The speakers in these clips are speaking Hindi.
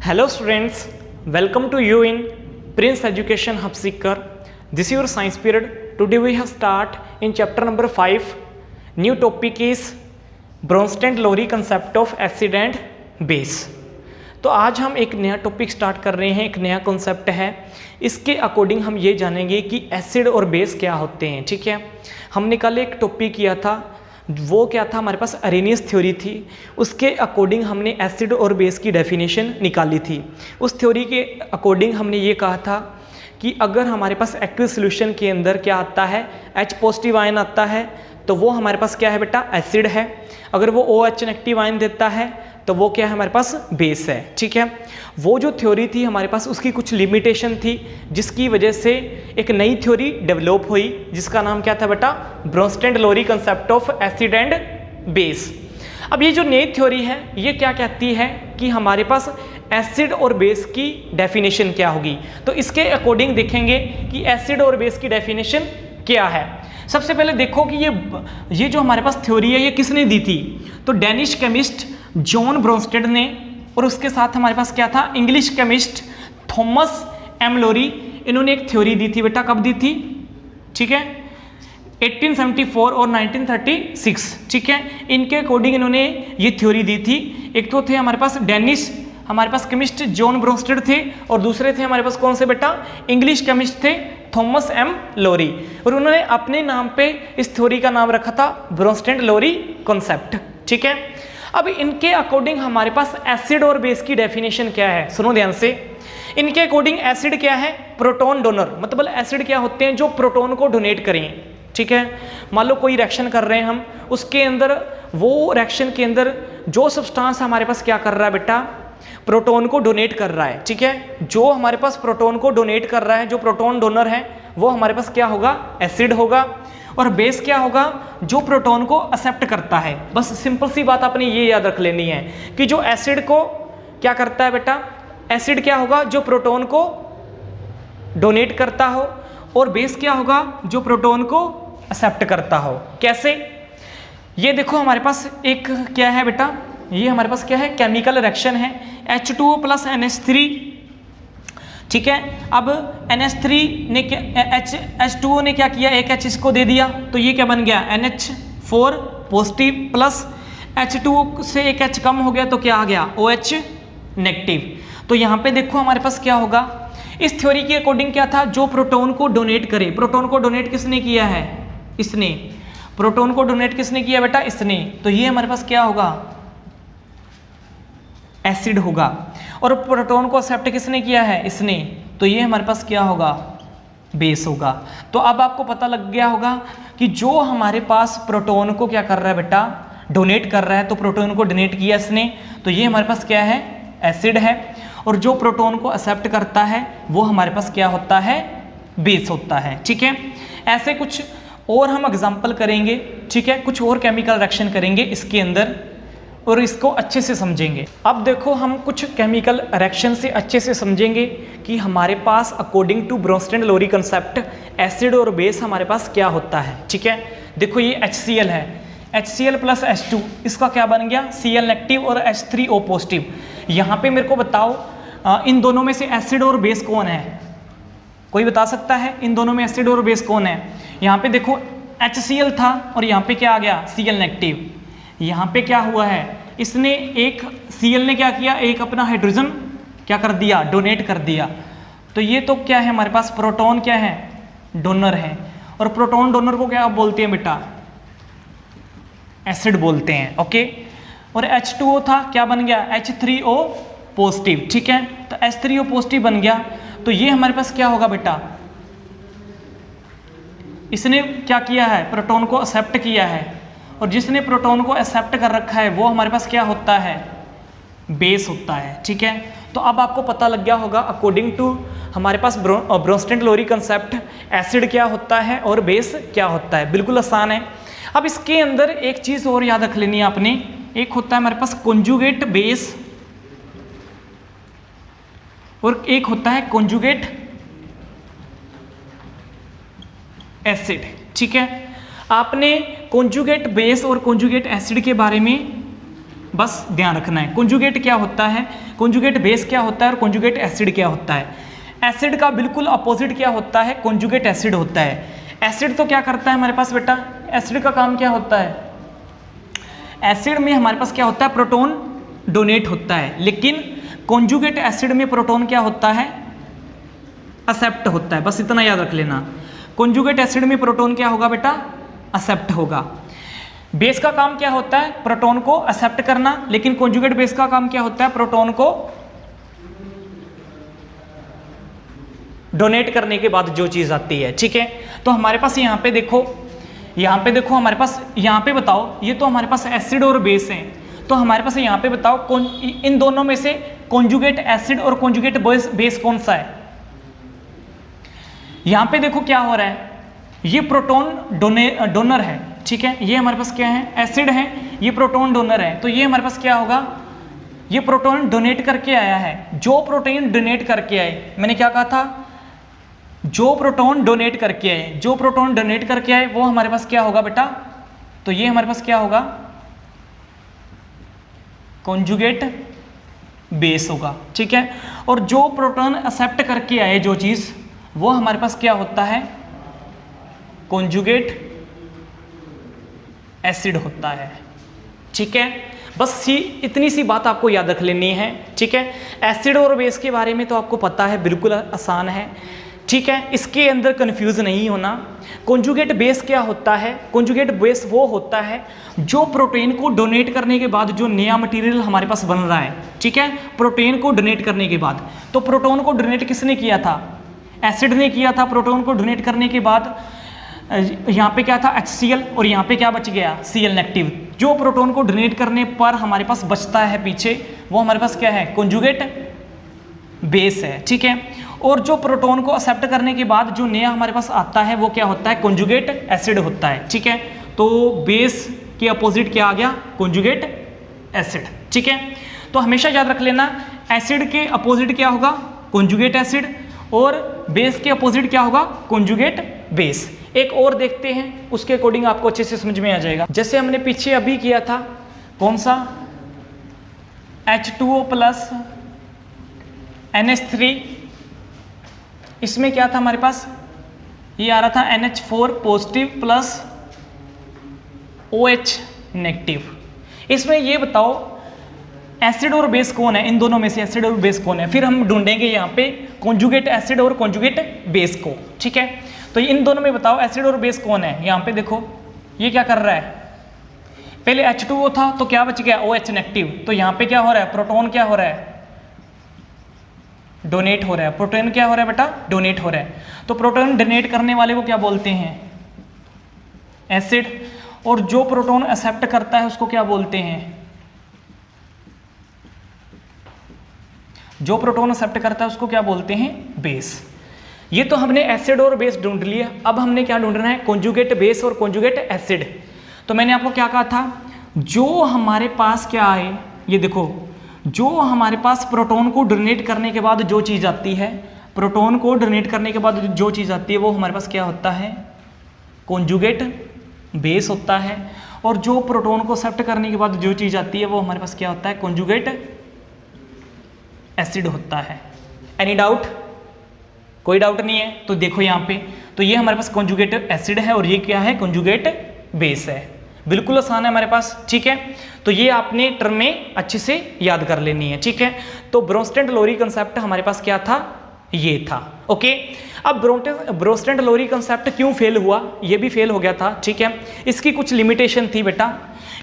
Hello students, welcome to you in Prince Education Hub Seeker. This is your science period. Today we have start in chapter number 5. New topic is Bronsted-Lowry concept of acid and base. तो आज हम एक नया टॉपिक स्टार्ट कर रहे हैं, एक नया कॉन्सेप्ट है. इसके अकॉर्डिंग हम ये जानेंगे कि एसिड और बेस क्या होते हैं. ठीक है, हमने कल एक टॉपिक किया था, वो क्या था, हमारे पास अरेनियस थ्योरी थी. उसके अकॉर्डिंग हमने एसिड और बेस की डेफिनेशन निकाली थी. उस थ्योरी के अकॉर्डिंग हमने ये कहा था कि अगर हमारे पास एक्वियस सॉल्यूशन के अंदर क्या आता है, H पॉजिटिव आयन आता है, तो वो हमारे पास क्या है बेटा, एसिड है. अगर वो OH नेगेटिव आयन देता है तो वो क्या है, हमारे पास बेस है. ठीक है, वो जो थ्योरी थी हमारे पास उसकी कुछ लिमिटेशन थी, जिसकी वजह से एक नई थ्योरी डेवलप हुई जिसका नाम क्या था बेटा, Bronsted Lowry concept of acid and base. अब ये जो नई थ्योरी है ये क्या कहती है कि हमारे पास एसिड और बेस की डेफिनेशन क्या होगी. तो इसके अकॉर्डिंग देखेंगे कि एसिड और बेस की डेफिनेशन क्या है. सबसे पहले देखो कि ये जो हमारे पास थ्योरी है ये किसने दी थी. तो डेनिश केमिस्ट जॉन ब्रोंस्टेड ने, और उसके साथ हमारे पास क्या था, इंग्लिश केमिस्ट थॉमस एम लोरी. इन्होंने एक थ्योरी दी थी बेटा, कब दी थी, ठीक है, 1874 और 1936. ठीक है, इनके अकॉर्डिंग इन्होंने ये थ्योरी दी थी. एक तो थे हमारे पास डेनिश, हमारे पास केमिस्ट जॉन ब्रोंस्टेड थे, और दूसरे थे हमारे पास कौन से बेटा, इंग्लिश केमिस्ट थे थॉमस एम लोरी. और उन्होंने अपने नाम पे इस थ्योरी का नाम रखा था ब्रोंस्टेड-लोरी कॉन्सेप्ट. ठीक है, अब इनके अकॉर्डिंग हमारे पास एसिड और बेस की डेफिनेशन क्या है, सुनो ध्यान से. इनके अकॉर्डिंग एसिड क्या है, प्रोटॉन डोनर. मतलब एसिड क्या होते हैं, जो प्रोटॉन को डोनेट करें. ठीक है, मान लो कोई रिएक्शन कर रहे हैं हम, उसके अंदर वो रिएक्शन के अंदर जो सब्सटेंस हमारे पास क्या कर रहा है बेटा, प्रोटॉन को डोनेट कर रहा है. ठीक है, जो हमारे पास प्रोटॉन को डोनेट कर रहा है, जो प्रोटॉन डोनर है, वो हमारे पास क्या होगा, एसिड होगा. और बेस क्या होगा, जो प्रोटॉन को एक्सेप्ट करता है. बस सिंपल सी बात आपने ये याद रख लेनी है कि जो एसिड को क्या करता है बेटा, एसिड क्या होगा, जो प्रोटॉन को डोनेट करता हो, और बेस क्या होगा, जो प्रोटॉन को एक्सेप्ट करता हो. कैसे, ये देखो हमारे पास एक क्या है बेटा, ये हमारे पास क्या है, केमिकल रिएक्शन है, H2O प्लस NH3. ठीक है, अब NH3 ने H2O ने क्या किया, एक H इसको दे दिया, तो ये क्या बन गया, NH4 पॉजिटिव प्लस H2O से एक H कम हो गया तो क्या आ गया, OH नेगेटिव. तो यहाँ पे देखो हमारे पास क्या होगा, इस थ्योरी के अकॉर्डिंग क्या था, जो प्रोटॉन को डोनेट करे. प्रोटॉन को डोनेट किसने किया है, इसने. प्रोटॉन को डोनेट किसने किया बेटा, इसने. तो ये हमारे पास क्या होगा, एसिड होगा. और प्रोटॉन को एक्सेप्ट किसने किया है, इसने. तो ये हमारे पास क्या होगा, बेस होगा. तो अब आपको पता लग गया होगा कि जो हमारे पास प्रोटॉन को क्या कर रहा है बेटा, डोनेट कर रहा है, तो प्रोटॉन को डोनेट किया इसने, तो ये हमारे पास क्या है, एसिड है. और जो प्रोटॉन को एक्सेप्ट करता है वो हमारे पास क्या होता है, बेस होता है. ठीक है, ऐसे कुछ और हम एग्जाम्पल करेंगे. ठीक है, कुछ और केमिकल रिएक्शन करेंगे इसके अंदर और इसको अच्छे से समझेंगे. अब देखो हम कुछ केमिकल रिएक्शन से अच्छे से समझेंगे कि हमारे पास अकॉर्डिंग टू ब्रोंस्टेड-लोरी कंसेप्ट एसिड और बेस हमारे पास क्या होता है. ठीक है, देखो ये HCl है, HCl प्लस H2, इसका क्या बन गया, Cl नेगेटिव और H3O पॉजिटिव. यहाँ पे मेरे को बताओ इन दोनों में से एसिड और बेस कौन है, कोई बता सकता है, इन दोनों में एसिड और बेस कौन है. यहाँ पे देखो HCl था और यहाँ पे क्या आ गया, Cl नेगेटिव. यहाँ पे क्या हुआ है, इसने एक Cl ने क्या किया, एक अपना हाइड्रोजन क्या कर दिया, डोनेट कर दिया. तो ये तो क्या है, हमारे पास प्रोटॉन क्या है, डोनर है. और प्रोटॉन डोनर को क्या बोलते हैं बेटा, एसिड बोलते हैं. ओके, और H2O था, क्या बन गया, H3O पॉजिटिव. ठीक है, तो H3O पॉजिटिव बन गया. तो ये हमारे पास क्या होगा बेटा, इसने क्या किया है, प्रोटॉन को एक्सेप्ट किया है, और जिसने प्रोटॉन को एक्सेप्ट कर रखा है वो हमारे पास क्या होता है, बेस होता है. ठीक है, तो अब आपको पता लग गया होगा अकॉर्डिंग टू हमारे पास ब्रोंस्टेड-लोरी कंसेप्ट एसिड क्या होता है और बेस क्या होता है. बिल्कुल आसान है. अब इसके अंदर एक चीज़ और याद रख लेनी है आपने, एक होता है हमारे पास कॉन्जुगेट बेस और एक होता है कॉन्जुगेट एसिड. ठीक है, आपने कॉन्जुगेट बेस और कॉन्जुगेट एसिड के बारे में बस ध्यान रखना है। कॉन्जुगेट क्या होता है, कॉन्जुगेट बेस क्या होता है और कॉन्जुगेट एसिड क्या होता है। एसिड का बिल्कुल अपोजिट क्या होता है, कॉन्जुगेट एसिड होता है। एसिड तो क्या करता है हमारे पास बेटा, एसिड का काम क्या होता है, एसिड में हमारे पास क्या होता है, प्रोटॉन डोनेट होता है, लेकिन कॉन्जुगेट एसिड में प्रोटॉन क्या होता है, एक्सेप्ट होता है। बस इतना याद रख लेना, कॉन्जुगेट एसिड में प्रोटॉन क्या होगा बेटा, एक्सेप्ट होगा। बेस का काम क्या होता है, प्रोटॉन को एक्सेप्ट करना, लेकिन कॉन्जुगेट बेस का काम क्या होता है, प्रोटॉन को डोनेट करने के बाद जो चीज आती है। ठीक है, तो हमारे पास यहाँ पे देखो, हमारे पास यहाँ पे बताओ, ये तो हमारे पास एसिड और बेस है, तो हमारे पास यहाँ पे बताओ इन दोनों में से कॉन्जुगेट एसिड और कॉन्जुगेट बेस कौन सा है। यहाँ पे देखो क्या हो रहा है, ये प्रोटॉन डोनर है। ठीक है, ये हमारे पास क्या है, एसिड है, ये प्रोटॉन डोनर है, तो ये हमारे पास क्या होगा, ये प्रोटॉन डोनेट करके आया है। जो प्रोटीन डोनेट करके आए, मैंने क्या कहा था, जो प्रोटॉन डोनेट करके आए, जो प्रोटॉन डोनेट करके आए वो हमारे पास क्या होगा बेटा, तो ये हमारे पास क्या होगा, कॉन्जुगेट बेस होगा। ठीक है, और जो प्रोटॉन एक्सेप्ट करके आए जो चीज, वो हमारे पास क्या होता है, कॉन्जुगेट एसिड होता है। ठीक है, बस इतनी सी बात आपको याद रख लेनी है। ठीक है, एसिड और बेस के बारे में तो आपको पता है, बिल्कुल आसान है। ठीक है, इसके अंदर कंफ्यूज नहीं होना। कॉन्जुगेट बेस क्या होता है, कॉन्जुगेट बेस वो होता है जो प्रोटीन को डोनेट करने के बाद जो नया मटेरियल हमारे पास बन रहा है। ठीक है, प्रोटीन को डोनेट करने के बाद, तो प्रोटॉन को डोनेट किसने किया था, एसिड ने किया था। प्रोटॉन को डोनेट करने के बाद यहाँ पे क्या था, HCl, और यहाँ पे क्या बच गया, Cl नेगेटिव। जो प्रोटॉन को डोनेट करने पर हमारे पास बचता है पीछे, वो हमारे पास क्या है, कॉन्जुगेट बेस है। ठीक है, और जो प्रोटॉन को एक्सेप्ट करने के बाद जो नया हमारे पास आता है वो क्या होता है, कॉन्जुगेट एसिड होता है। ठीक है, तो बेस के अपोजिट क्या आ गया, कॉन्जुगेट एसिड। ठीक है, तो हमेशा याद रख लेना, एसिड के अपोजिट क्या होगा, कॉन्जुगेट एसिड, और बेस के अपोजिट क्या होगा, कॉन्जुगेट बेस। एक और देखते हैं, उसके अकॉर्डिंग आपको अच्छे से समझ में आ जाएगा। जैसे हमने पीछे अभी किया था, कौन सा, H2O प्लस NH3, इसमें क्या था हमारे पास, ये आ रहा था NH4 positive plus OH negative. इसमें ये बताओ एसिड और बेस कौन है, इन दोनों में से एसिड और बेस कौन है, फिर हम ढूंढेंगे यहाँ पे कॉन्जुगेट एसिड और कॉन्जुगेट बेस को। ठीक है, तो इन दोनों में बताओ एसिड और बेस कौन है। यहाँ पे देखो ये क्या कर रहा है, पहले H2O था तो क्या बच गया, OH नेगेटिव, तो यहाँ पे क्या हो रहा है, प्रोटॉन क्या हो रहा है, डोनेट हो रहा है। प्रोटॉन क्या हो रहा है बेटा, डोनेट हो रहा है। तो प्रोटॉन डोनेट करने वाले को क्या बोलते हैं, एसिड, और जो प्रोटॉन एक्सेप्ट करता है उसको क्या बोलते हैं, जो प्रोटॉन एक्सेप्ट करता है उसको क्या बोलते हैं, बेस। ये तो हमने एसिड और बेस ढूंढ लिया, अब हमने क्या ढूंढना है, कॉन्जुगेट बेस और कॉन्जुगेट एसिड। तो मैंने आपको क्या कहा था, जो हमारे पास क्या आए, ये देखो, जो हमारे पास प्रोटॉन को डोनेट करने के बाद जो चीज़ आती है, प्रोटॉन को डोनेट करने के बाद जो चीज़ आती है वो हमारे पास क्या होता है, कॉन्जुगेट बेस होता है, और जो प्रोटॉन को एक्सेप्ट करने के बाद जो चीज़ आती है वो हमारे पास क्या होता है, कॉन्जुगेट एसिड होता है। एनी डाउट, कोई डाउट नहीं है, तो देखो यहाँ पे, तो ये हमारे पास कॉन्जुगेट एसिड है और ये क्या है, कॉन्जुगेट बेस है। बिल्कुल आसान है हमारे पास। ठीक है, तो ये आपने टर्म में अच्छे से याद कर लेनी है। ठीक है, तो ब्रोंस्टेड-लोरी कंसेप्ट हमारे पास क्या था, ये था। ओके, अब ब्रोंस्टेड-लोरी कंसेप्ट क्यों फेल हुआ, ये भी फेल हो गया था। ठीक है, इसकी कुछ लिमिटेशन थी बेटा,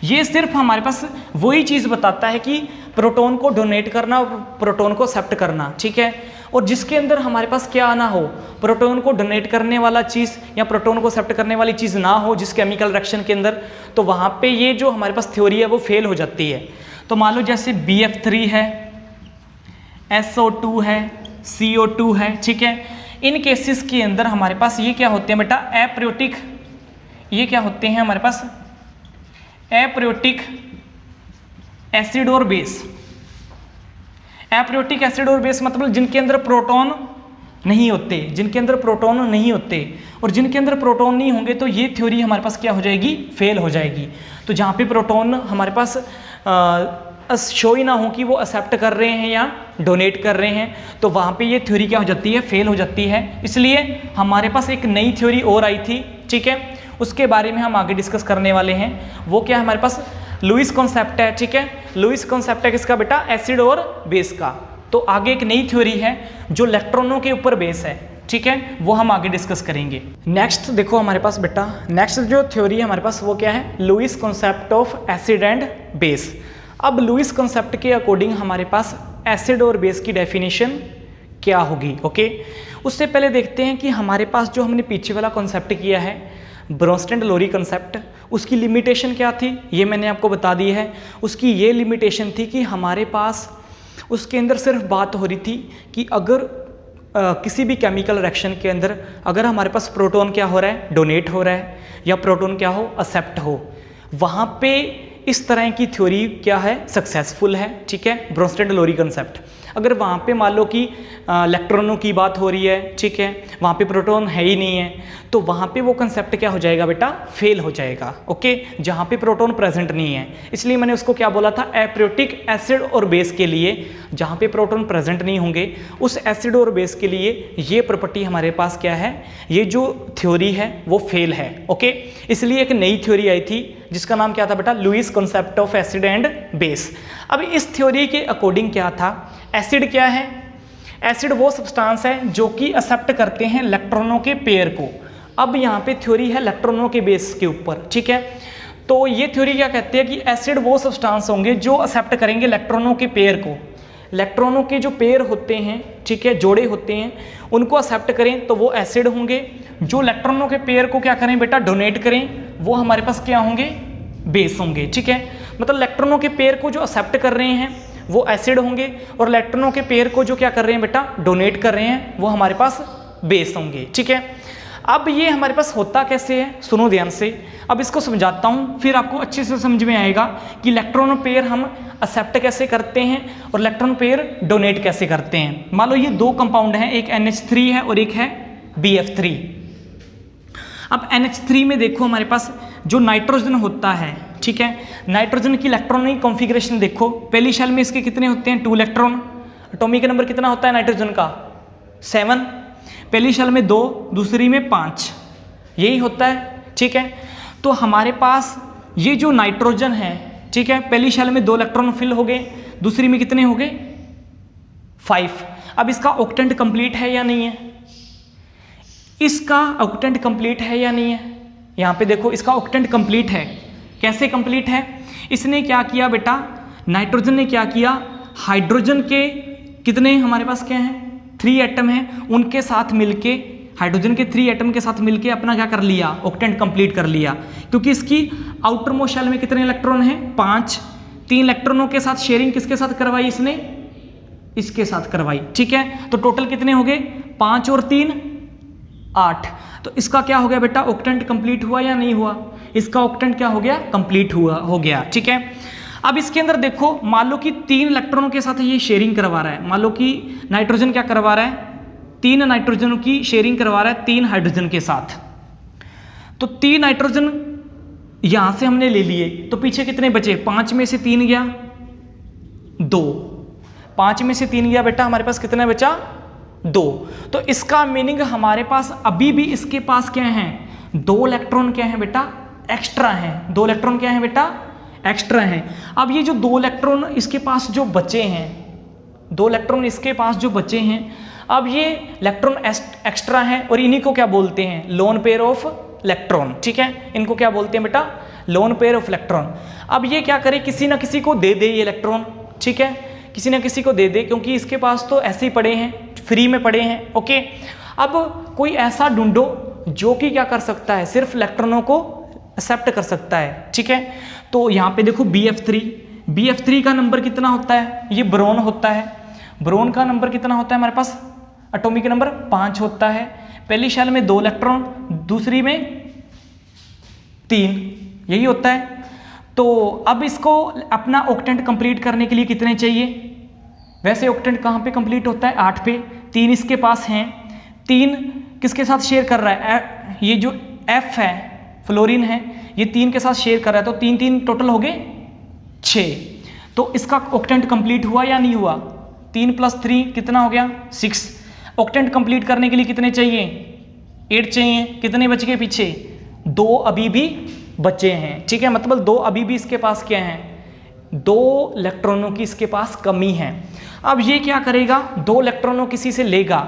ये सिर्फ हमारे पास वही चीज़ बताता है कि प्रोटॉन को डोनेट करना और प्रोटॉन को एक्सेप्ट करना। ठीक है, और जिसके अंदर हमारे पास क्या ना हो, प्रोटॉन को डोनेट करने वाला चीज़ या प्रोटॉन को एक्सेप्ट करने वाली चीज़ ना हो जिस केमिकल रिएक्शन के अंदर, तो वहाँ पे ये जो हमारे पास थ्योरी है वो फेल हो जाती है। तो मान लो जैसे BF3 है, SO2 है, CO2 है। ठीक है, इन केसेस के अंदर हमारे पास ये क्या होते हैं बेटा, एप्रियोटिक, ये क्या होते हैं हमारे पास, एप्रियोटिक एसिड और बेस। एप्रियोटिक एसिड और बेस मतलब जिनके अंदर प्रोटॉन नहीं होते, जिनके अंदर प्रोटॉन नहीं होते, और जिनके अंदर प्रोटॉन नहीं होंगे तो ये थ्योरी हमारे पास क्या हो जाएगी, फेल हो जाएगी। तो जहाँ पे प्रोटॉन हमारे पास शो ही ना हो कि वो एक्सेप्ट कर रहे हैं या डोनेट कर रहे हैं, तो वहाँ पे ये थ्योरी क्या हो जाती है, फेल हो जाती है। इसलिए हमारे पास एक नई थ्योरी और आई थी, ठीक है, उसके बारे में हम आगे डिस्कस करने वाले हैं। वो क्या है, हमारे पास लुईस कॉन्सेप्ट है, ठीक है। लुईस कॉन्सेप्ट है किसका बेटा, एसिड और बेस का। तो आगे एक नई थ्योरी है जो इलेक्ट्रॉनों के ऊपर बेस है, ठीक है, वो हम आगे डिस्कस करेंगे। नेक्स्ट देखो हमारे पास बेटा, नेक्स्ट जो थ्योरी है हमारे पास वो क्या है, Lewis concept of acid and base. अब लुईस कॉन्सेप्ट के अकॉर्डिंग हमारे पास एसिड और बेस की डेफिनेशन क्या होगी, ओके। उससे पहले देखते हैं कि हमारे पास जो हमने पीछे वाला कॉन्सेप्ट किया है ब्रोंस्टेड लोरी कॉन्सेप्ट, उसकी लिमिटेशन क्या थी ये मैंने आपको बता दी है। उसकी ये लिमिटेशन थी कि हमारे पास उसके अंदर सिर्फ बात हो रही थी कि अगर किसी भी केमिकल रिएक्शन के अंदर अगर हमारे पास प्रोटॉन क्या हो रहा है, डोनेट हो रहा है, या प्रोटॉन क्या हो, एक्सेप्ट हो, वहाँ पे इस तरह की थ्योरी क्या है, सक्सेसफुल है, ठीक है, ब्रोंस्टेड लोरी कॉन्सेप्ट। अगर वहाँ पे मान लो कि इलेक्ट्रॉनों की बात हो रही है, ठीक है, वहाँ पे प्रोटॉन है ही नहीं है, तो वहाँ पे वो कंसेप्ट क्या हो जाएगा बेटा, फेल हो जाएगा, ओके, जहाँ पे प्रोटॉन प्रेजेंट नहीं है। इसलिए मैंने उसको क्या बोला था, एप्रियोटिक एसिड और बेस के लिए जहाँ पे प्रोटॉन प्रेजेंट नहीं होंगे, उस एसिड और बेस के लिए ये प्रॉपर्टी हमारे पास क्या है, ये जो थ्योरी है वो फेल है, ओके। इसलिए एक नई थ्योरी आई थी जिसका नाम क्या था बेटा, Lewis concept of acid and base. अब इस थ्योरी के अकॉर्डिंग क्या था, एसिड क्या है, एसिड वो सब्सटेंस है जो कि एक्सेप्ट करते हैं इलेक्ट्रॉनों के पेयर को। अब यहाँ पे थ्योरी है इलेक्ट्रॉनों के बेस के ऊपर, ठीक है। तो ये थ्योरी क्या कहती है कि एसिड वो सब्सटेंस होंगे जो एक्सेप्ट करेंगे इलेक्ट्रॉनों के पेयर को। इलेक्ट्रॉनों के जो पेयर होते हैं, ठीक है, जोड़े होते हैं, उनको एक्सेप्ट करें तो वो एसिड होंगे। जो इलेक्ट्रॉनों के पेयर को क्या करें बेटा, डोनेट करें, वो हमारे पास क्या होंगे, बेस होंगे, ठीक है। मतलब इलेक्ट्रॉनों के पेयर को जो एक्सेप्ट कर रहे हैं वो एसिड होंगे, और इलेक्ट्रॉनों के पेयर को जो क्या कर रहे हैं बेटा, डोनेट कर रहे हैं, वो हमारे पास बेस होंगे, ठीक है। अब ये हमारे पास होता कैसे है, सुनो ध्यान से। अब इसको समझाता हूँ, फिर आपको अच्छे से समझ में आएगा कि इलेक्ट्रॉन पेयर हम एक्सेप्ट कैसे करते हैं और इलेक्ट्रॉन पेयर डोनेट कैसे करते हैं। मान लो ये दो कंपाउंड हैं, एक NH3 है और एक है BF3। अब NH3 में देखो हमारे पास जो नाइट्रोजन होता है, ठीक है, नाइट्रोजन की इलेक्ट्रॉनिक कॉन्फ़िगरेशन देखो, पहली शेल में इसके कितने होते हैं, 2 इलेक्ट्रॉन। एटॉमिक नंबर कितना होता है नाइट्रोजन का, 7। पहली शेल में 2, दूसरी में 5, यही होता है, ठीक है। तो हमारे पास ये जो नाइट्रोजन है, ठीक है, पहली शेल में 2 इलेक्ट्रॉन फिल हो गए, दूसरी में कितने हो गए, 5। अब इसका ऑक्टेंट कंप्लीट है या नहीं है, इसका ऑक्टेंट कंप्लीट है या नहीं है, यहाँ पे देखो इसका ऑक्टेंट कंप्लीट है। कैसे कंप्लीट है, इसने क्या किया बेटा, नाइट्रोजन ने क्या किया, हाइड्रोजन के कितने हमारे पास क्या हैं, 3 एटम हैं, उनके साथ मिलके, हाइड्रोजन के 3 एटम के साथ मिलके अपना क्या कर लिया, ऑक्टेंट कंप्लीट कर लिया। क्योंकि इसकी आउटर मोस्ट शेल में कितने इलेक्ट्रॉन हैं, 5। 3 इलेक्ट्रॉनों के साथ शेयरिंग किसके साथ करवाई इसने, इसके साथ करवाई, ठीक है। तो टोटल कितने हो गए, 5 और 3 8। तो इसका क्या हो गया बेटा, ऑक्टेंट कंप्लीट हुआ या नहीं हुआ, इसका ऑक्टेंट क्या हो गया, कंप्लीट हुआ, हो गया, ठीक है। अब इसके अंदर देखो, मान लो कि 3 इलेक्ट्रॉनों के साथ ये शेयरिंग करवा रहा है, मान लो कि नाइट्रोजन क्या करवा रहा है, 3 नाइट्रोजन की शेयरिंग करवा रहा है 3 हाइड्रोजन के साथ। तो 3 नाइट्रोजन यहां से हमने ले लिए, तो पीछे कितने बचे, 5 में से 3 गया, 2। 5 में से 3 गया बेटा, हमारे पास कितना बचा, 2। तो इसका मीनिंग हमारे पास अभी भी इसके पास क्या है, 2 इलेक्ट्रॉन क्या है बेटा, एक्स्ट्रा है। 2 इलेक्ट्रॉन क्या है बेटा, एक्स्ट्रा है। अब ये जो 2 इलेक्ट्रॉन इसके पास जो बचे हैं, 2 इलेक्ट्रॉन इसके पास जो बचे हैं, अब ये इलेक्ट्रॉन एक्स्ट्रा है और इन्हीं को क्या बोलते हैं, लोन पेयर ऑफ इलेक्ट्रॉन, ठीक है। इनको क्या बोलते हैं बेटा, लोन पेयर ऑफ इलेक्ट्रॉन। अब ये क्या करे, किसी ना किसी को दे दे ये इलेक्ट्रॉन, ठीक है, किसी ना किसी को दे दे, क्योंकि इसके पास तो ऐसे ही पड़े हैं, फ्री में पड़े हैं, ओके। अब कोई ऐसा ढूंढो जो कि क्या कर सकता है, सिर्फ इलेक्ट्रॉनों को एक्सेप्ट कर सकता है, ठीक है। तो यहाँ पे देखो BF3 का नंबर कितना होता है, ये ब्रोन होता है, ब्रोन का नंबर कितना होता है हमारे पास, एटॉमिक नंबर 5 होता है। पहली शेल में 2 इलेक्ट्रॉन, दूसरी में 3, यही होता है। तो अब इसको अपना ऑक्टेंट कंप्लीट करने के लिए कितने चाहिए, वैसे ऑक्टेंट कहाँ पे कंप्लीट होता है, 8 पे। 3 इसके पास हैं, 3 किसके साथ शेयर कर रहा है, ये जो F है, फ्लोरीन है, ये 3 के साथ शेयर कर रहा है, तो 3 3 टोटल हो गए 6। तो इसका ऑक्टेंट कंप्लीट हुआ या नहीं हुआ? 3 + 3 कितना हो गया? 6। ऑक्टेंट कंप्लीट करने के लिए कितने चाहिए? 8 चाहिए। कितने बच गए पीछे? 2 अभी भी बचे हैं, ठीक है। मतलब 2 अभी भी इसके पास क्या है? 2 इलेक्ट्रॉनों की इसके पास कमी है। अब ये क्या करेगा? 2 इलेक्ट्रॉनों किसी से लेगा,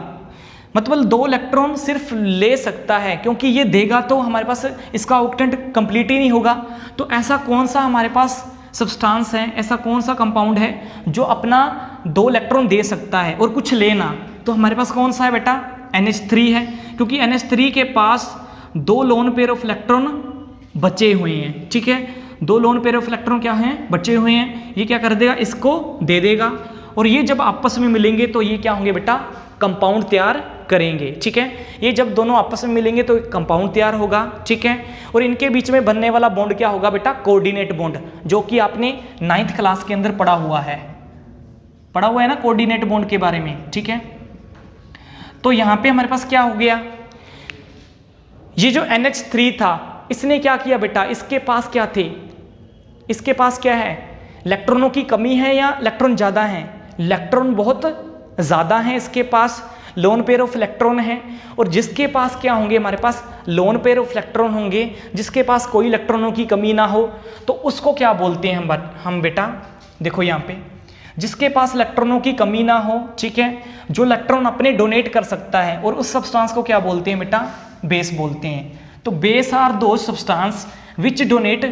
मतलब 2 इलेक्ट्रॉन सिर्फ ले सकता है, क्योंकि ये देगा तो हमारे पास इसका ऑक्टेंट कंप्लीट ही नहीं होगा। तो ऐसा कौन सा हमारे पास सब्सटेंस है, ऐसा कौन सा कंपाउंड है जो अपना 2 इलेक्ट्रॉन दे सकता है और कुछ लेना? तो हमारे पास कौन सा है बेटा? NH3 है, क्योंकि NH3 के पास 2 लोन पेयर ऑफ इलेक्ट्रॉन बचे हुए हैं, ठीक है। 2 लोन पेयर ऑफ इलेक्ट्रॉन क्या हैं? बचे हुए हैं। ये क्या कर देगा? इसको दे देगा, और ये जब आपस में मिलेंगे तो ये क्या होंगे बेटा? कंपाउंड तैयार करेंगे, ठीक है। ये जब दोनों आपस में मिलेंगे तो एक कंपाउंड तैयार होगा, ठीक है। और इनके बीच में बनने वाला बॉन्ड क्या होगा बेटा? कोऑर्डिनेट बॉन्ड, जो कि आपने 9th क्लास के अंदर पढ़ा हुआ है ना कोऑर्डिनेट बॉन्ड के बारे में, ठीक है। तो यहाँ पे हमारे पास क्या हो गया? ये जो NH3 था, इसने क्या किया बेटा? इसके पास क्या थे? इसके पास क्या है? इलेक्ट्रॉनों की कमी है या इलेक्ट्रॉन ज़्यादा हैं? इलेक्ट्रॉन बहुत ज़्यादा हैं इसके पास, लोन पेयर ऑफ इलेक्ट्रॉन है। और जिसके पास क्या होंगे? हमारे पास लोन पेयर ऑफ इलेक्ट्रॉन होंगे, जिसके पास कोई इलेक्ट्रॉनों की कमी ना हो, तो उसको क्या बोलते हैं हम बेटा? देखो यहाँ पे, जिसके पास इलेक्ट्रॉनों की कमी ना हो, ठीक है, जो इलेक्ट्रॉन अपने डोनेट कर सकता है, और उस सब्सटेंस को क्या बोलते हैं बेटा? बेस बोलते हैं। तो base are those substance which donate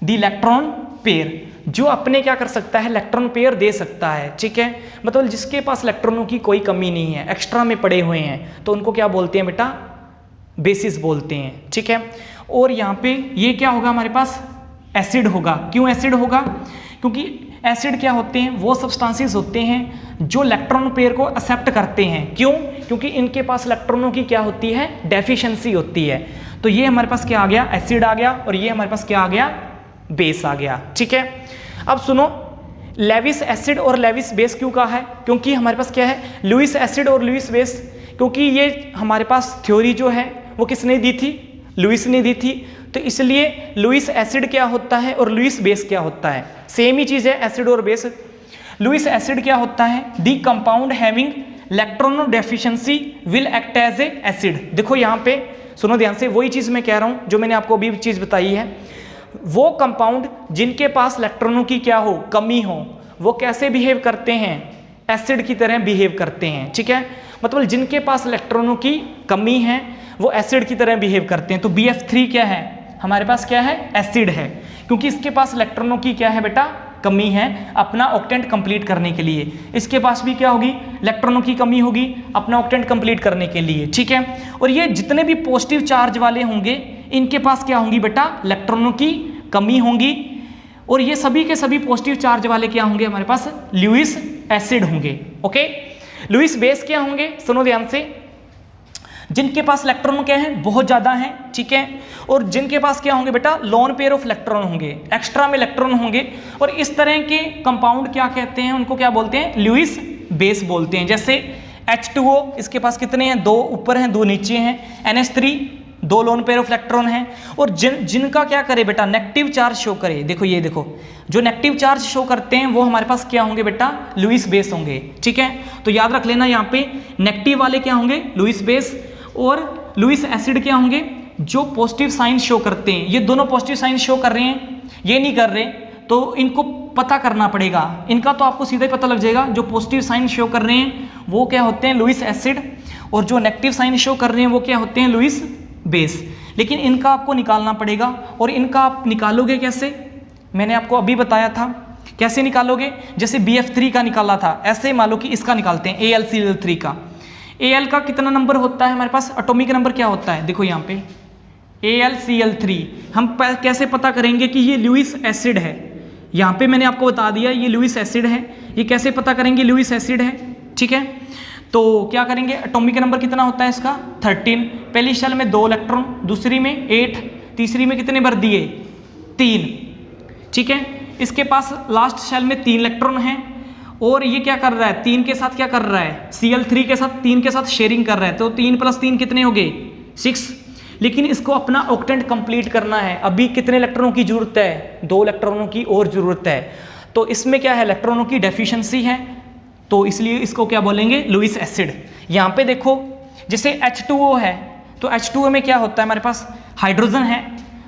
the electron pair, जो अपने क्या कर सकता है? इलेक्ट्रॉन पेयर दे सकता है, ठीक है। मतलब जिसके पास इलेक्ट्रॉनों की कोई कमी नहीं है, एक्स्ट्रा में पड़े हुए हैं, तो उनको क्या बोलते हैं बेटा? बेसिस बोलते हैं, ठीक है। और यहाँ पे ये क्या होगा? हमारे पास एसिड होगा। क्यों एसिड होगा? क्योंकि एसिड क्या होते हैं? वो सब्सटेंसेस होते हैं जो इलेक्ट्रॉन पेयर को एक्सेप्ट करते हैं। क्यों? क्योंकि इनके पास इलेक्ट्रॉनों की क्या होती है? डेफिशिएंसी होती है। तो ये हमारे पास क्या आ गया? एसिड आ गया, और ये हमारे पास क्या आ गया? बेस आ गया, ठीक है। अब सुनो, लेविस एसिड और लेविस बेस क्यों कहा है? क्योंकि हमारे पास क्या है? लुईस एसिड और लुईस बेस, क्योंकि ये हमारे पास थ्योरी जो है वो किसने दी थी? लुईस ने दी थी। तो इसलिए लुईस एसिड क्या होता है और लुईस बेस क्या होता है? सेम ही चीज़ है, एसिड और बेस। लुईस एसिड क्या होता है? The compound having electron deficiency will act as a acid. देखो यहाँ पे सुनो ध्यान से, वही चीज़ मैं कह रहा हूँ जो मैंने आपको अभी चीज़ बताई है। वो कंपाउंड जिनके पास इलेक्ट्रॉनों की क्या हो? कमी हो, वो कैसे बिहेव करते हैं? एसिड की तरह बिहेव करते हैं, ठीक है। मतलब जिनके पास इलेक्ट्रॉनों की कमी है वो एसिड की तरह बिहेव करते हैं। तो BF3 क्या है? हमारे पास क्या है? एसिड है, क्योंकि इसके पास इलेक्ट्रॉनों की क्या है बेटा? कमी है अपना ऑक्टेंट कंप्लीट करने के लिए। इसके पास भी क्या होगी? इलेक्ट्रॉनों की कमी होगी अपना ऑक्टेंट कंप्लीट करने के लिए, ठीक है। और ये जितने भी पॉजिटिव चार्ज वाले होंगे, इनके पास क्या होंगी बेटा? इलेक्ट्रॉनों की कमी होंगी। और ये सभी के सभी पॉजिटिव चार्ज वाले क्या होंगे? हमारे पास लुईस एसिड होंगे, ओके। लुईस बेस क्या होंगे? सुनो ध्यान से, जिनके पास इलेक्ट्रॉन क्या है? बहुत ज़्यादा हैं, ठीक है। और जिनके पास क्या होंगे बेटा? लोन पेयर ऑफ इलेक्ट्रॉन होंगे, एक्स्ट्रा में इलेक्ट्रॉन होंगे। और इस तरह के कंपाउंड क्या कहते हैं? उनको क्या बोलते हैं? लुईस बेस बोलते हैं। जैसे H2O, इसके पास कितने हैं? 2 ऊपर हैं, 2 नीचे हैं। NH3, 2 lone pair of electron हैं। और जिनका क्या करे बेटा? नेगेटिव चार्ज शो करे। देखो ये देखो, जो नेगेटिव चार्ज शो करते हैं वो हमारे पास क्या होंगे बेटा? लुईस बेस होंगे, ठीक है। तो याद रख लेना, यहाँ पे नेगेटिव वाले क्या होंगे? Lewis base. और लुईस एसिड क्या होंगे? जो पॉजिटिव साइन शो करते हैं। ये दोनों पॉजिटिव साइन शो कर रहे हैं, ये नहीं कर रहे, तो इनको पता करना पड़ेगा। इनका तो आपको सीधा ही पता लग जाएगा। जो पॉजिटिव साइन शो कर रहे हैं वो क्या होते हैं? Lewis acid. और जो नेगेटिव साइन शो कर रहे हैं वो क्या होते हैं? Lewis base. लेकिन इनका आपको निकालना पड़ेगा। और इनका आप निकालोगे कैसे? मैंने आपको अभी बताया था। कैसे निकालोगे? जैसे BF3 का निकाला था, ऐसे मान लो कि इसका निकालते हैं, AlCl3 का। Al का कितना नंबर होता है हमारे पास? एटॉमिक नंबर क्या होता है? देखो यहाँ पे AlCl3। हम कैसे पता करेंगे कि ये लुईस एसिड है? यहाँ पे मैंने आपको बता दिया ये लुईस एसिड है। ये कैसे पता करेंगे लुईस एसिड है? ठीक है, तो क्या करेंगे? एटॉमिक नंबर कितना होता है इसका? 13। पहली शेल में 2 इलेक्ट्रॉन, दूसरी में 8, तीसरी में कितने भर दिए? 3। ठीक है, इसके पास लास्ट शेल में 3 इलेक्ट्रॉन हैं। और ये क्या कर रहा है? 3 के साथ क्या कर रहा है? Cl3 के साथ 3 के साथ शेयरिंग कर रहा है। तो 3 + 3 कितने हो गए? 6। लेकिन इसको अपना ऑक्टेंट कंप्लीट करना है। अभी कितने इलेक्ट्रॉनों की जरूरत है? 2 इलेक्ट्रॉनों की और जरूरत है। तो इसमें क्या है, इलेक्ट्रॉनों की डेफिशिएंसी है, तो इसलिए इसको क्या बोलेंगे, लुईस एसिड। यहाँ पे देखो जैसे H2O है, तो H2O में क्या होता है, हमारे पास हाइड्रोजन है।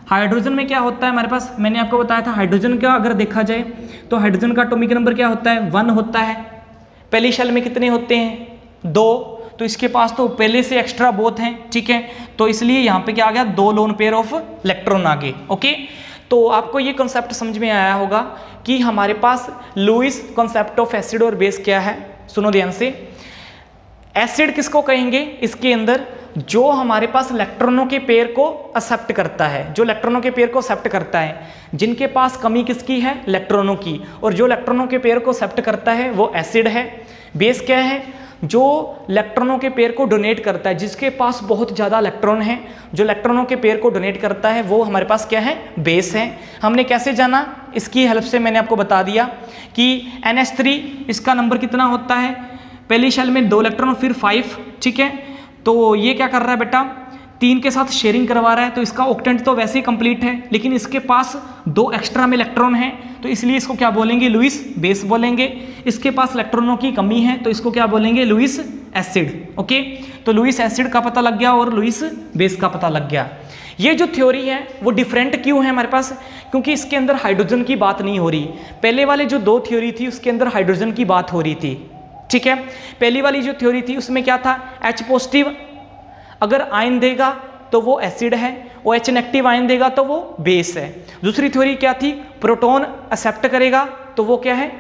हाइड्रोजन में क्या होता है हमारे पास, मैंने आपको बताया था हाइड्रोजन का अगर देखा जाए तो हाइड्रोजन का एटॉमिक नंबर क्या होता है, 1 होता है। पहली शेल में कितने होते हैं, 2, तो इसके पास तो पहले से एक्स्ट्रा बोथ हैं, ठीक है, तो इसलिए यहाँ पे क्या आ गया, 2 लोन पेयर ऑफ इलेक्ट्रॉन आ गए। ओके, तो आपको ये कॉन्सेप्ट समझ में आया होगा कि हमारे पास लुईस कॉन्सेप्ट ऑफ एसिड और बेस क्या है। सुनो ध्यान से, एसिड किसको कहेंगे, इसके अंदर जो हमारे पास इलेक्ट्रॉनों के पेयर को एक्सेप्ट करता है, जो इलेक्ट्रॉनों के पेयर को एक्सेप्ट करता है, जिनके पास कमी किसकी है, इलेक्ट्रॉनों की, और जो इलेक्ट्रॉनों के पेयर को एक्सेप्ट करता है वो एसिड है। बेस क्या है, जो इलेक्ट्रॉनों के पेयर को डोनेट करता है, जिसके पास बहुत ज़्यादा इलेक्ट्रॉन है, जो इलेक्ट्रॉनों के पेयर को डोनेट करता है वो हमारे पास क्या है, बेस है। हमने कैसे जाना, इसकी हेल्प से मैंने आपको बता दिया कि NH3 इसका नंबर कितना होता है, पहली शेल में 2 इलेक्ट्रॉन फिर 5, ठीक है, तो ये क्या कर रहा है बेटा, 3 के साथ शेयरिंग करवा रहा है, तो इसका ऑक्टेंट तो वैसे ही कंप्लीट है, लेकिन इसके पास 2 एक्स्ट्रा में इलेक्ट्रॉन हैं, तो इसलिए इसको क्या बोलेंगे, लुईस बेस बोलेंगे। इसके पास इलेक्ट्रॉनों की कमी है, तो इसको क्या बोलेंगे, लुईस एसिड। ओके, तो लुईस एसिड का पता लग गया और लुईस बेस का पता लग गया। ये जो थ्योरी है वो डिफरेंट क्यों है हमारे पास, क्योंकि इसके अंदर हाइड्रोजन की बात नहीं हो रही। पहले वाले जो 2 थ्योरी थी उसके अंदर हाइड्रोजन की बात हो रही थी, ठीक है। पहली वाली जो थ्योरी थी उसमें क्या था, H पॉजिटिव अगर आयन देगा तो वो एसिड है, और H नेगेटिव आयन देगा तो वो बेस है। दूसरी थ्योरी क्या थी, प्रोटॉन एक्सेप्ट करेगा तो वो क्या है,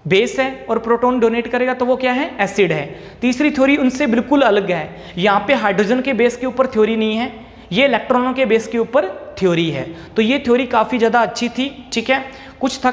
बेस है, और प्रोटॉन डोनेट करेगा तो वो क्या है, एसिड है। तीसरी थ्योरी उनसे बिल्कुल अलग है, यहाँ पे हाइड्रोजन के बेस के ऊपर थ्योरी नहीं है, ये इलेक्ट्रॉनों के बेस के ऊपर थ्योरी है। तो ये थ्योरी काफ़ी ज़्यादा अच्छी थी, ठीक है, कुछ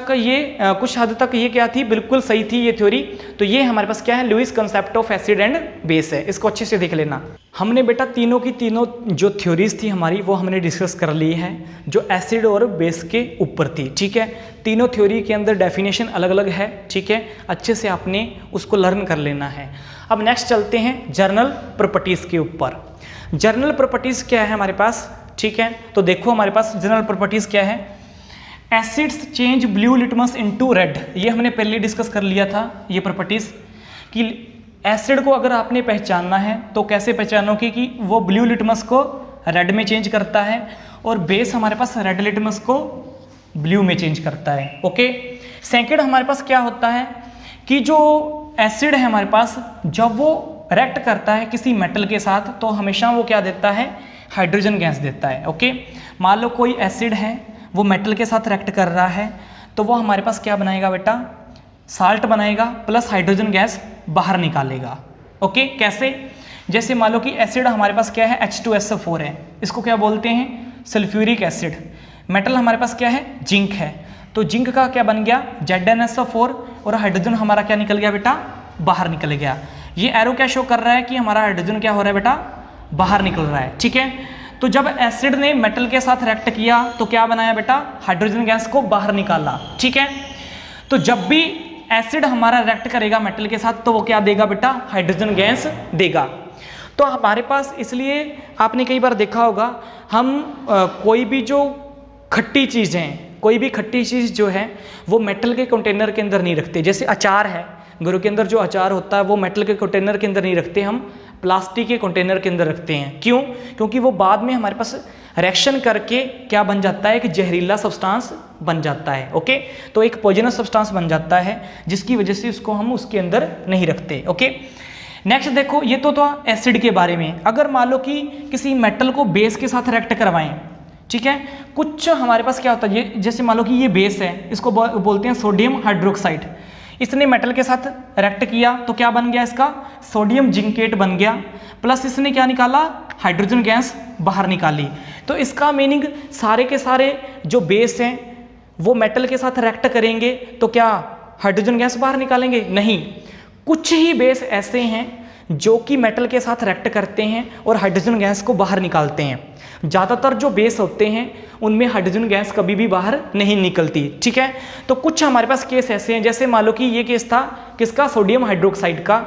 हद तक ये क्या थी, बिल्कुल सही थी ये थ्योरी। तो ये हमारे पास क्या है, Lewis concept of acid and base है, इसको अच्छे से देख लेना। हमने बेटा तीनों की तीनों जो थ्योरीज थी हमारी वो हमने डिस्कस कर ली है, जो एसिड और बेस के ऊपर थी, ठीक है। तीनों थ्योरी के अंदर डेफिनेशन अलग अलग है, ठीक है, अच्छे से आपने उसको लर्न कर लेना है। अब नेक्स्ट चलते हैं जर्नल प्रॉपर्टीज़ के ऊपर। जर्नल प्रॉपर्टीज़ क्या है हमारे पास, ठीक है, तो देखो हमारे पास जर्नल प्रॉपर्टीज़ क्या है, acids change blue litmus into red, ये हमने पहले डिस्कस कर लिया था ये प्रॉपर्टीज़, कि एसिड को अगर आपने पहचानना है तो कैसे पहचानोगे कि वो ब्लू लिटमस को रेड में चेंज करता है, और बेस हमारे पास रेड लिटमस को ब्लू में चेंज करता है। ओके, सेकेंड हमारे पास क्या होता है कि जो एसिड है हमारे पास, जब वो रिएक्ट करता है किसी मेटल के साथ तो हमेशा वो क्या देता है, हाइड्रोजन गैस देता है। ओके, मान लो कोई एसिड है वो मेटल के साथ रिएक्ट कर रहा है, तो वो हमारे पास क्या बनाएगा बेटा, साल्ट बनाएगा प्लस हाइड्रोजन गैस बाहर निकालेगा। ओके, कैसे, जैसे मान लो कि एसिड हमारे पास क्या है, H2SO4 है, इसको क्या बोलते हैं, सल्फ्यूरिक एसिड। मेटल हमारे पास क्या है, जिंक है, तो जिंक का क्या बन गया, ZnSO4, और हाइड्रोजन हमारा क्या निकल गया बेटा, बाहर निकल गया। ये एरो क्या शो कर रहा है कि हमारा हाइड्रोजन क्या हो रहा है बेटा, बाहर निकल रहा है, ठीक है। तो जब एसिड ने मेटल के साथ रिएक्ट किया तो क्या बनाया बेटा, हाइड्रोजन गैस को बाहर निकाला, ठीक है। तो जब भी एसिड हमारा रिएक्ट करेगा मेटल के साथ तो वो क्या देगा बेटा, हाइड्रोजन गैस देगा। तो हमारे पास, इसलिए आपने कई बार देखा होगा, हम कोई भी जो खट्टी चीज़ है, कोई भी खट्टी चीज़ जो है वो मेटल के कंटेनर के अंदर नहीं रखते। जैसे अचार है, घरों के अंदर जो अचार होता है वो मेटल के कंटेनर के अंदर नहीं रखते, हम प्लास्टिक के कंटेनर के अंदर रखते हैं। क्यों, क्योंकि वो बाद में हमारे पास रिएक्शन करके क्या बन जाता है, एक जहरीला सब्सटेंस बन जाता है। ओके, तो एक पॉइजनस सब्सटेंस बन जाता है, जिसकी वजह से उसको हम उसके अंदर नहीं रखते। ओके, नेक्स्ट देखो, ये तो था एसिड के बारे में। अगर मान लो कि किसी मेटल को बेस के साथ रिएक्ट करवाएं, ठीक है, कुछ हमारे पास क्या होता है, ये जैसे मान लो कि ये बेस है, इसको बोलते हैं सोडियम हाइड्रोक्साइड। इसने मेटल के साथ रिएक्ट किया तो क्या बन गया, इसका सोडियम जिंकेट बन गया, प्लस इसने क्या निकाला, हाइड्रोजन गैस बाहर निकाली। तो इसका मीनिंग सारे के सारे जो बेस हैं वो मेटल के साथ रिएक्ट करेंगे तो क्या हाइड्रोजन गैस बाहर निकालेंगे, नहीं। कुछ ही बेस ऐसे हैं जो कि मेटल के साथ रिएक्ट करते हैं और हाइड्रोजन गैस को बाहर निकालते हैं। ज़्यादातर जो बेस होते हैं उनमें हाइड्रोजन गैस कभी भी बाहर नहीं निकलती, ठीक है। तो कुछ हमारे पास केस ऐसे हैं, जैसे मान लो कि ये केस था किसका, सोडियम हाइड्रोक्साइड का,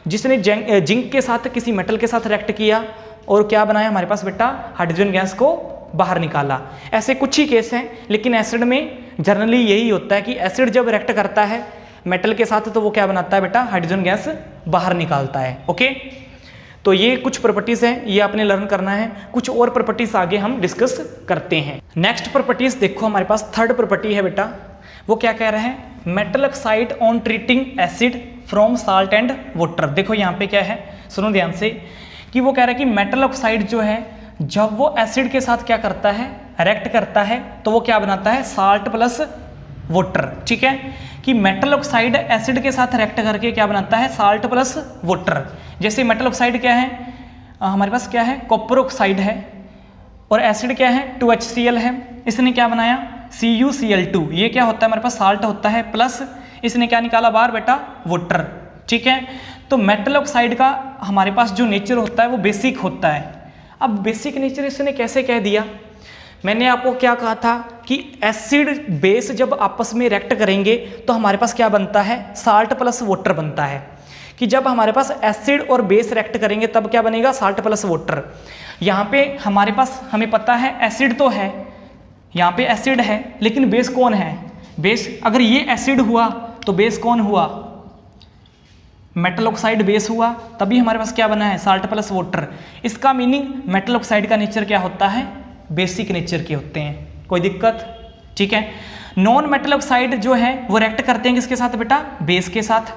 जिसने जिंक के साथ किसी मेटल के साथ रिएक्ट किया और क्या बनाया हमारे पास बेटा, हाइड्रोजन गैस को बाहर निकाला। ऐसे कुछ ही केस हैं, लेकिन एसिड में जनरली यही होता है कि एसिड जब रिएक्ट करता है मेटल के साथ तो वो क्या बनाता है बेटा, हाइड्रोजन गैस बाहर निकालता है। ओके, तो ये कुछ प्रॉपर्टीज हैं, ये आपने लर्न करना है। कुछ और प्रॉपर्टीज आगे हम डिस्कस करते हैं। नेक्स्ट प्रॉपर्टीज देखो, हमारे पास थर्ड प्रॉपर्टी है बेटा, वो क्या कह रहे हैं, metal oxide on treating acid from salt and water. देखो यहाँ पे क्या है, सुनो ध्यान से, कि वो कह रहा है कि मेटल ऑक्साइड जो है जब वो एसिड के साथ क्या करता है, रिएक्ट करता है, तो वो क्या बनाता है, साल्ट प्लस वाटर। ठीक है, कि मेटल ऑक्साइड एसिड के साथ रिएक्ट करके क्या बनाता है, साल्ट प्लस वाटर। जैसे मेटल ऑक्साइड क्या है, हमारे पास क्या है, कॉपर ऑक्साइड है, और एसिड क्या है, 2HCl है। इसने क्या बनाया, CuCl2। ये क्या होता है, हमारे पास साल्ट होता है, प्लस इसने क्या निकाला बाहर बेटा, वाटर। ठीक है, तो मेटल ऑक्साइड का हमारे पास जो नेचर होता है वो बेसिक होता है। अब बेसिक नेचर इसने कैसे कह दिया, मैंने आपको क्या कहा था कि एसिड बेस जब आपस में रिएक्ट करेंगे तो हमारे पास क्या बनता है, साल्ट प्लस वाटर बनता है। कि जब हमारे पास एसिड और बेस रिएक्ट करेंगे तब क्या बनेगा, साल्ट प्लस वाटर। यहाँ पे हमारे पास हमें पता है एसिड तो है, यहाँ पे एसिड है, लेकिन बेस कौन है, बेस अगर ये एसिड हुआ तो बेस कौन हुआ, मेटल ऑक्साइड बेस हुआ, तभी हमारे पास क्या बना है, साल्ट प्लस वाटर। इसका मीनिंग मेटल ऑक्साइड का नेचर क्या होता है, बेसिक नेचर के होते हैं। कोई दिक्कत, ठीक है। नॉन मेटल ऑक्साइड जो है वो रिएक्ट करते हैं किसके साथ बेटा, बेस के साथ।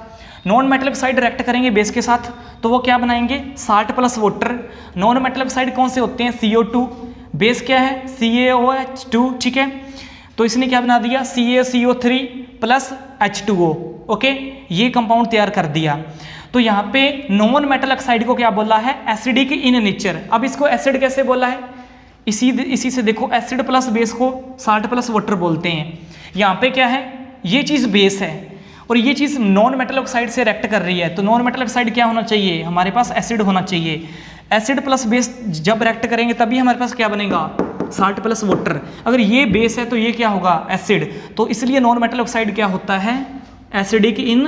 नॉन मेटल ऑक्साइड रिएक्ट करेंगे बेस के साथ तो वो क्या बनाएंगे, salt plus water. Non metal oxide कौन से होते हैं, CO2, बेस क्या है, CaOH2। ठीक है, तो इसने क्या बना दिया, CaCO3 प्लस H2O। ओके, ये कंपाउंड तैयार कर दिया। तो यहाँ पे नॉन मेटल ऑक्साइड को क्या बोला है, एसिडिक इन नेचर। अब इसको एसिड कैसे बोला है, इसी से देखो, एसिड प्लस बेस को साल्ट प्लस वाटर बोलते हैं। यहाँ पे क्या है, ये चीज़ बेस है और ये चीज़ नॉन मेटल ऑक्साइड से रिएक्ट कर रही है, तो नॉन मेटल ऑक्साइड क्या होना चाहिए, हमारे पास एसिड होना चाहिए। एसिड प्लस बेस जब रिएक्ट करेंगे तभी हमारे पास क्या बनेगा, साल्ट प्लस वाटर। अगर ये बेस है तो ये क्या होगा, एसिड। तो इसलिए नॉन मेटल ऑक्साइड क्या होता है, एसिडिक इन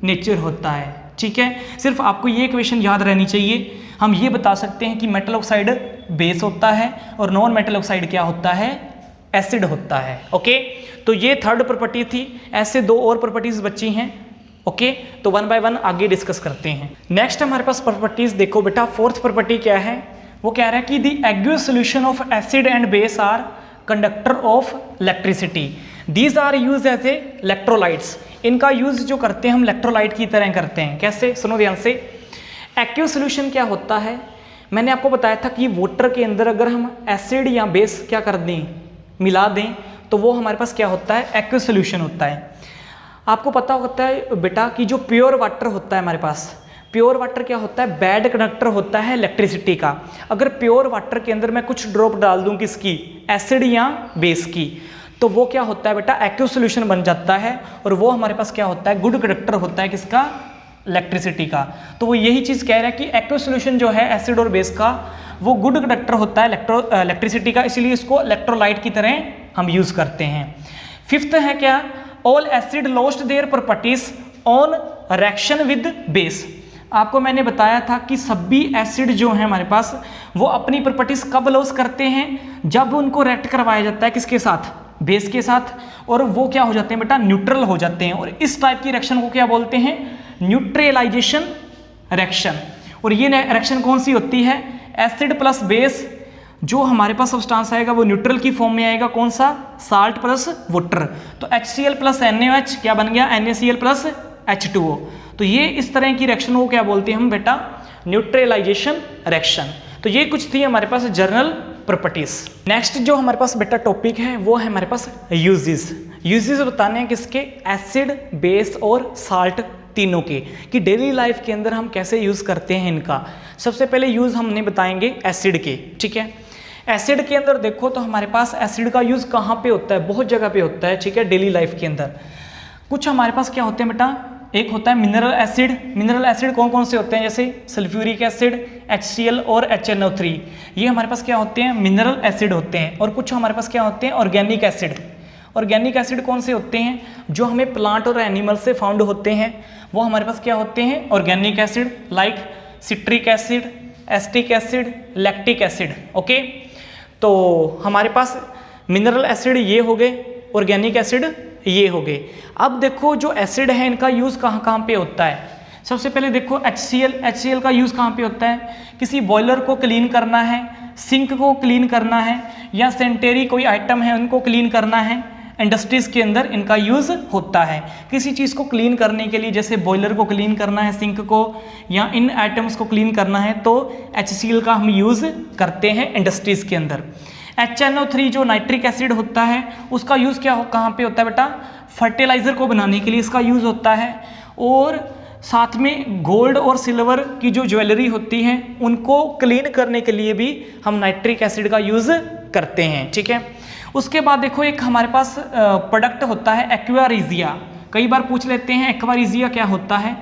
नेचर होता है। ठीक है, सिर्फ आपको ये इक्वेशन याद रहनी चाहिए। हम ये बता सकते हैं कि मेटल ऑक्साइड बेस होता है और नॉन मेटल ऑक्साइड क्या होता है, एसिड होता है। ओके, तो ये थर्ड प्रॉपर्टी थी। ऐसे दो और प्रॉपर्टीज बची हैं। ओके, तो वन बाय वन आगे डिस्कस करते हैं। नेक्स्ट हमारे पास प्रॉपर्टीज देखो बेटा, फोर्थ प्रॉपर्टी क्या है, वो कह रहा है कि the aqueous solution of acid and base are conductor of electricity, these are use as a electrolytes. इनका यूज जो करते हैं हम इलेक्ट्रोलाइट की तरह करते हैं। कैसे, सुनो ध्यान से। एक्वियस सॉल्यूशन क्या होता है, मैंने आपको बताया था कि वाटर के अंदर अगर हम एसिड या बेस क्या कर दें, मिला दें, तो वो हमारे पास क्या होता है, एक्वियस सॉल्यूशन होता है। आपको पता होता है बेटा कि जो प्योर वाटर होता है हमारे पास, प्योर वाटर क्या होता है, बैड कंडक्टर होता है इलेक्ट्रिसिटी का। अगर प्योर वाटर के अंदर मैं कुछ ड्रॉप डाल दूं किसकी, एसिड या बेस की, तो वो क्या होता है बेटा, एक्वियस सॉल्यूशन बन जाता है और वो हमारे पास क्या होता है, गुड कंडक्टर होता है किसका, इलेक्ट्रिसिटी का। तो वो यही चीज़ कह रहा है कि एक्वियस सॉल्यूशन जो है एसिड और बेस का, वो गुड कंडक्टर होता है इलेक्ट्रिसिटी का, इसलिए इसको इलेक्ट्रोलाइट की तरह हम यूज़ करते हैं। फिफ्थ है क्या, all acid lost their properties on reaction with base. आपको मैंने बताया था कि सभी एसिड जो है हमारे पास वो अपनी प्रॉपर्टीज कब लॉस करते हैं, जब उनको रिएक्ट करवाया जाता है किसके साथ, बेस के साथ, और वो क्या हो जाते हैं बेटा, न्यूट्रल हो जाते हैं। और इस टाइप की रिएक्शन को क्या बोलते हैं, न्यूट्रलाइजेशन रिएक्शन। और ये रिएक्शन कौन सी होती है, एसिड प्लस बेस, जो हमारे पास सब्सटेंस आएगा वो न्यूट्रल की फॉर्म में आएगा, कौन सा, साल्ट प्लस वाटर। तो HCl प्लस NaOH क्या बन गया, NaCl प्लस H2O। तो ये इस तरह की रिएक्शन को क्या बोलते हैं हम बेटा, न्यूट्रलाइजेशन रिएक्शन। तो ये कुछ थी हमारे पास जनरल प्रॉपर्टीज। नेक्स्ट जो हमारे पास बेटा टॉपिक है वो है हमारे पास यूजेस। यूजेस बताने हैं किसके, एसिड, बेस और साल्ट तीनों के, कि डेली लाइफ के अंदर हम कैसे यूज करते हैं इनका। सबसे पहले यूज हमने बताएंगे एसिड के। ठीक है, एसिड के अंदर देखो तो हमारे पास एसिड का यूज कहाँ पे होता है, बहुत जगह पे होता है। ठीक है, डेली लाइफ के अंदर कुछ हमारे पास क्या होते हैं बेटा, एक होता है मिनरल एसिड। मिनरल एसिड कौन कौन से होते हैं, जैसे सल्फ्यूरिक एसिड, HCl और HNO3, ये हमारे पास क्या होते हैं, मिनरल एसिड होते हैं। और कुछ हमारे पास क्या होते हैं, ऑर्गेनिक एसिड। ऑर्गेनिक एसिड कौन से होते हैं, जो हमें प्लांट और एनिमल से फाउंड होते हैं, वो हमारे पास क्या होते हैं, organic acid, like citric acid, acetic acid, lactic acid. Okay, तो हमारे पास मिनरल एसिड ये हो गए, ऑर्गेनिक एसिड ये हो गए। अब देखो जो एसिड है इनका यूज़ कहाँ कहाँ पे होता है। सबसे पहले देखो HCl का यूज़ कहाँ पे होता है, किसी बॉयलर को क्लीन करना है, सिंक को क्लीन करना है, या सेंटेरी कोई आइटम है उनको क्लीन करना है, इंडस्ट्रीज़ के अंदर इनका यूज़ होता है। किसी चीज़ को क्लीन करने के लिए, जैसे बॉयलर को क्लीन करना है, सिंक को, या इन आइटम्स को क्लीन करना है, तो HCl का हम यूज़ करते हैं इंडस्ट्रीज़ के अंदर। HNO3 जो नाइट्रिक एसिड होता है उसका यूज़ कहाँ पे होता है बेटा, फर्टिलाइज़र को बनाने के लिए इसका यूज़ होता है। और साथ में गोल्ड और सिल्वर की जो ज्वेलरी होती है उनको क्लीन करने के लिए भी हम नाइट्रिक एसिड का यूज़ करते हैं, ठीक है। उसके बाद देखो एक हमारे पास प्रोडक्ट होता है एक्वा रिजिया। कई बार पूछ लेते हैं एक्वा रिजिया क्या होता है।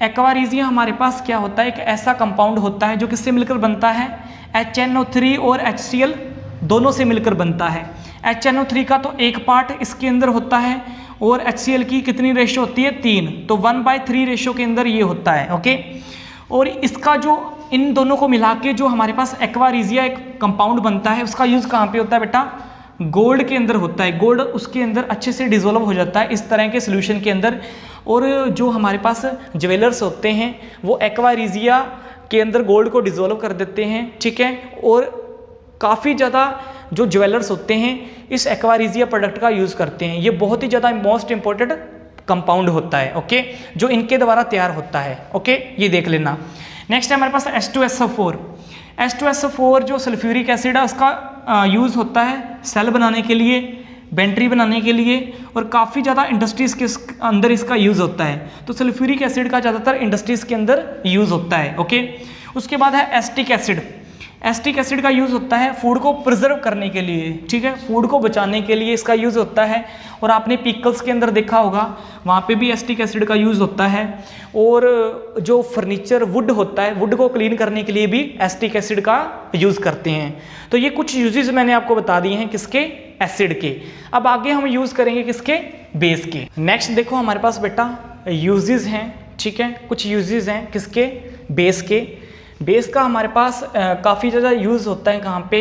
एक्वा रिजिया हमारे पास क्या होता है, एक ऐसा कंपाउंड होता है जो किससे मिलकर बनता है, HNO3 और HCl दोनों से मिलकर बनता है। HNO3 का तो एक पार्ट इसके अंदर होता है और HCl की कितनी रेशो होती है, 3, तो 1/3 रेशो के अंदर ये होता है, ओके। और इसका जो इन दोनों को मिला के जो हमारे पास एक्वा रिजिया एक कंपाउंड बनता है उसका यूज़ कहाँ पे होता है बेटा, गोल्ड के अंदर होता है। गोल्ड उसके अंदर अच्छे से डिसॉल्व हो जाता है इस तरह के सोल्यूशन के अंदर। और जो हमारे पास ज्वेलर्स होते हैं वो एक्वा रिजिया के अंदर गोल्ड को डिसॉल्व कर देते हैं, ठीक है। और काफ़ी ज़्यादा जो ज्वेलर्स होते हैं इस एक्वा रिजिया प्रोडक्ट का यूज़ करते हैं। ये बहुत ही ज़्यादा मोस्ट इंपॉर्टेंट कंपाउंड होता है, ओके, जो इनके द्वारा तैयार होता है, ओके, ये देख लेना। नेक्स्ट है हमारे पास H2SO4। H2SO4 जो सल्फ्यूरिक एसिड है उसका यूज़ होता है सेल बनाने के लिए, बैटरी बनाने के लिए, और काफ़ी ज़्यादा इंडस्ट्रीज़ के अंदर इसका यूज़ होता है। तो सल्फ्यूरिक एसिड का ज़्यादातर इंडस्ट्रीज़ के अंदर यूज़ होता है, ओके। उसके बाद है एस्टिक एसिड। एस्टिक एसिड का यूज़ होता है फूड को प्रिजर्व करने के लिए, ठीक है, फूड को बचाने के लिए इसका यूज़ होता है। और आपने पिकल्स के अंदर देखा होगा वहाँ पे भी एस्टिक एसिड का यूज़ होता है। और जो फर्नीचर वुड होता है, वुड को क्लीन करने के लिए भी एस्टिक एसिड का यूज़ करते हैं। तो ये कुछ यूजेस मैंने आपको बता दिए हैं किसके, एसिड के। अब आगे हम यूज़ करेंगे किसके, बेस के। नेक्स्ट देखो हमारे पास बेटा यूजेस हैं, ठीक है, कुछ यूजेस हैं किसके, बेस के। बेस का हमारे पास काफ़ी ज़्यादा यूज़ होता है कहाँ पे,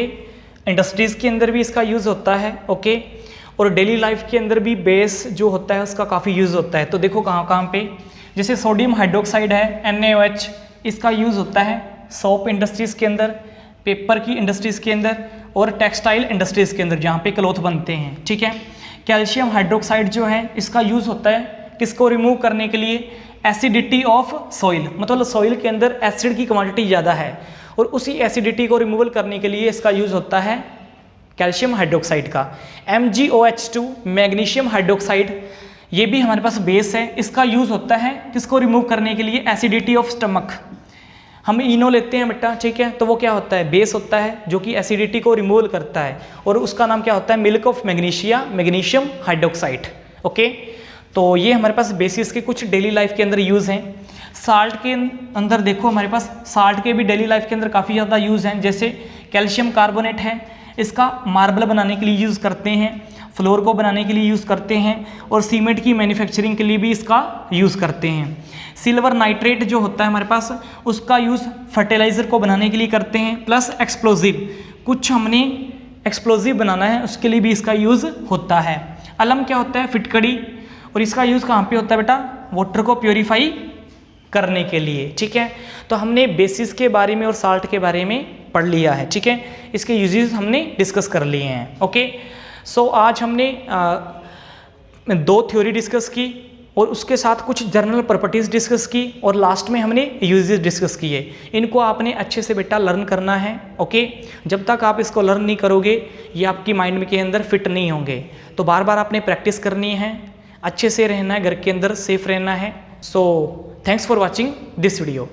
इंडस्ट्रीज़ के अंदर भी इसका यूज़ होता है, ओके। और डेली लाइफ के अंदर भी बेस जो होता है उसका काफ़ी यूज़ होता है। तो देखो कहाँ कहाँ पे, जैसे सोडियम हाइड्रोक्साइड है NaOH, इसका यूज़ होता है सोप इंडस्ट्रीज़ के अंदर, पेपर की इंडस्ट्रीज़ के अंदर, और टेक्सटाइल इंडस्ट्रीज़ के अंदर जहाँ पे क्लॉथ बनते हैं, ठीक है। कैल्शियम हाइड्रोक्साइड जो है इसका यूज़ होता है किसको रिमूव करने के लिए, एसिडिटी ऑफ सॉइल, मतलब सॉइल के अंदर एसिड की क्वांटिटी ज़्यादा है और उसी एसिडिटी को रिमूवल करने के लिए इसका यूज़ होता है कैल्शियम हाइड्रोक्साइड का। MgOH2 मैग्नीशियम हाइड्रोक्साइड, ये भी हमारे पास बेस है, इसका यूज़ होता है किसको रिमूव करने के लिए, एसिडिटी ऑफ स्टमक। हम इनो लेते हैं बेटा, ठीक है, तो वो क्या होता है, बेस होता है जो कि एसिडिटी को रिमूवल करता है, और उसका नाम क्या होता है, milk of magnesia, magnesium hydroxide, okay. तो ये हमारे पास बेसिस के कुछ डेली लाइफ के अंदर यूज़ हैं। साल्ट के अंदर देखो हमारे पास साल्ट के भी डेली लाइफ के अंदर काफ़ी ज़्यादा यूज़ हैं। जैसे कैल्शियम कार्बोनेट है, इसका मार्बल बनाने के लिए यूज़ करते हैं, फ्लोर को बनाने के लिए यूज़ करते हैं, और सीमेंट की मैन्युफैक्चरिंग के लिए भी इसका यूज़ करते हैं। सिल्वर नाइट्रेट जो होता है हमारे पास उसका यूज़ फर्टिलाइज़र को बनाने के लिए करते हैं, प्लस एक्सप्लोजिव, कुछ हमने एक्सप्लोजिव बनाना है उसके लिए भी इसका यूज़ होता है। अलम क्या होता है, फिटकड़ी, और इसका यूज़ कहाँ पे होता है बेटा, वाटर को प्योरीफाई करने के लिए, ठीक है। तो हमने बेसिस के बारे में और साल्ट के बारे में पढ़ लिया है, ठीक है, इसके यूजेस हमने डिस्कस कर लिए हैं, ओके। सो आज हमने 2 थ्योरी डिस्कस की और उसके साथ कुछ जर्नल प्रॉपर्टीज़ डिस्कस की, और लास्ट में हमने यूजेस डिस्कस किए। इनको आपने अच्छे से बेटा लर्न करना है, ओके। जब तक आप इसको लर्न नहीं करोगे ये आपकी माइंड के अंदर फिट नहीं होंगे। तो बार बार आपने प्रैक्टिस करनी है, अच्छे से रहना है, घर के अंदर सेफ रहना है। So thanks for watching this video.